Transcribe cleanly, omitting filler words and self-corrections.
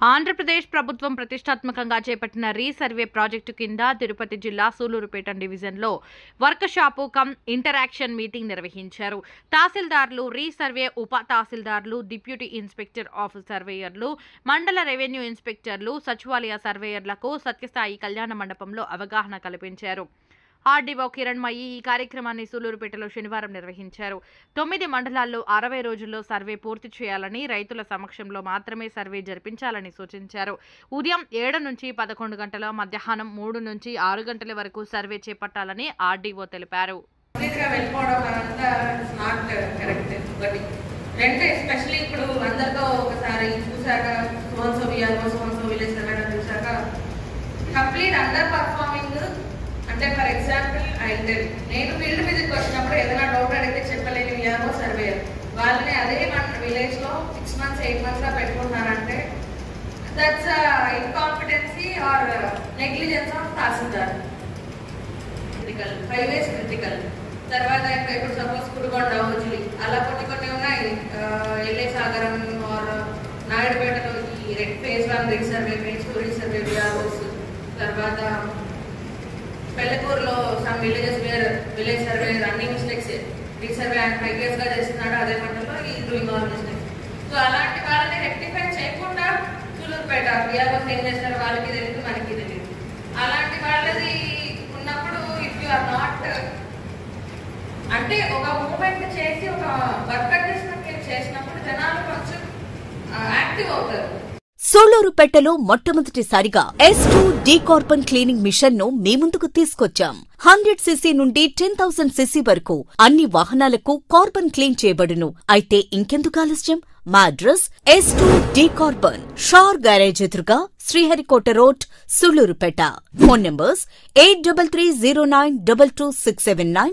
ఆంధ్రప్రదేశ్ ప్రభుత్వం ప్రతిష్టాత్మకంగా చేపట్టిన రీసర్వే ప్రాజెక్టు కింద తిరుపతి జిల్లా సూలూరుపేట డివిజన్లో వర్క్షాపు కమ్ ఇంటరాక్షన్ మీటింగ్ నిర్వహించారు. తహసీల్దార్లు, రీసర్వే ఉప తహసీల్దార్లు, డిప్యూటీ ఇన్స్పెక్టర్ ఆఫ్ సర్వేయర్లు, మండల రెవెన్యూ ఇన్స్పెక్టర్లు, సచివాలయ సర్వేయర్లకు సత్యసాయి కళ్యాణ మండపంలో అవగాహన కల్పించారు. ఆర్డీఓ కిరణ్మయి ఈ కార్యక్రమాన్ని సూలూరుపేటలో శనివారం నిర్వహించారు. 9 మండలాల్లో 60 రోజుల్లో సర్వే పూర్తి చేయాలని, రైతుల సమక్షంలో మాత్రమే సర్వే జరిపించాలని సూచించారు. ఉదయం 7 నుంచి 11 గంటల, మధ్యాహ్నం 3 నుంచి 6 గంటల వరకు సర్వే చేపట్టాలని ఆర్డీఓ తెలిపారు. అంటే ఫర్ ఎగ్జాంపుల్ నేను ఫీల్డ్ విజిట్ వచ్చినప్పుడు ఏదైనా డౌట్ అడిగితే చెప్పలేని విఆర్ఓ సర్వేయర్ వాళ్ళని అదే మన విలేజ్ లో 6 months 8 months గా పెట్టుకుంటున్నారంటే that's incompetency or negligence of tahsildar. Critical highways critical తర్వాత ఇంకా ఇప్పుడు సపోజ్ కుడుగొండ హోజులి అలా కొన్ని ఉన్నాయి. ఎల్ఏ సాగరం ఆర్ నాయుడుపేటలో ఈ phase 1 resurvey, phase 2 resurvey VROs, తర్వాత పెళ్లకూరులో some villages where village survey running mistakes resurvey ఆయన 5 years గా చేస్తున్నాడు, అదే మండలంలో ఈ డూయింగ్ ఆల్ మిస్టేక్స్. సో అలాంటి వాళ్ళని రెక్టిఫై చేయకుండా సూలూరుపేట విఆర్ఓస్ ఏం చేస్తారు వాళ్ళకి తెలియదు, మనకి తెలియదు. అలాంటి వాళ్ళది ఉన్నప్పుడు ఇఫ్ యు ఆర్ నాట్ అంటే ఒక మూవ్మెంట్ చేసి ఒక వర్క్ అడ్జస్ట్మెంట్ చేసినప్పుడు జనాలు కొంచెం యాక్టివ్ అవుతారు. సూళ్లూరుపేటలో మొట్టమొదటిసారిగా S2 డీకార్బన్ క్లీనింగ్ మిషన్ ను మీ ముందుకు తీసుకొచ్చాం. 100cc నుండి 10,000 cc వరకు అన్ని వాహనాలకు కార్బన్ క్లీన్ చేయబడును. అయితే ఇంకెందుకు ఆలస్యం? మా అడ్రస్ S2 డీకార్బన్, షార్ గ్యారేజ్ ఎదురుగా, Sriharikota road, Sullurpeta. Phone numbers 8330922679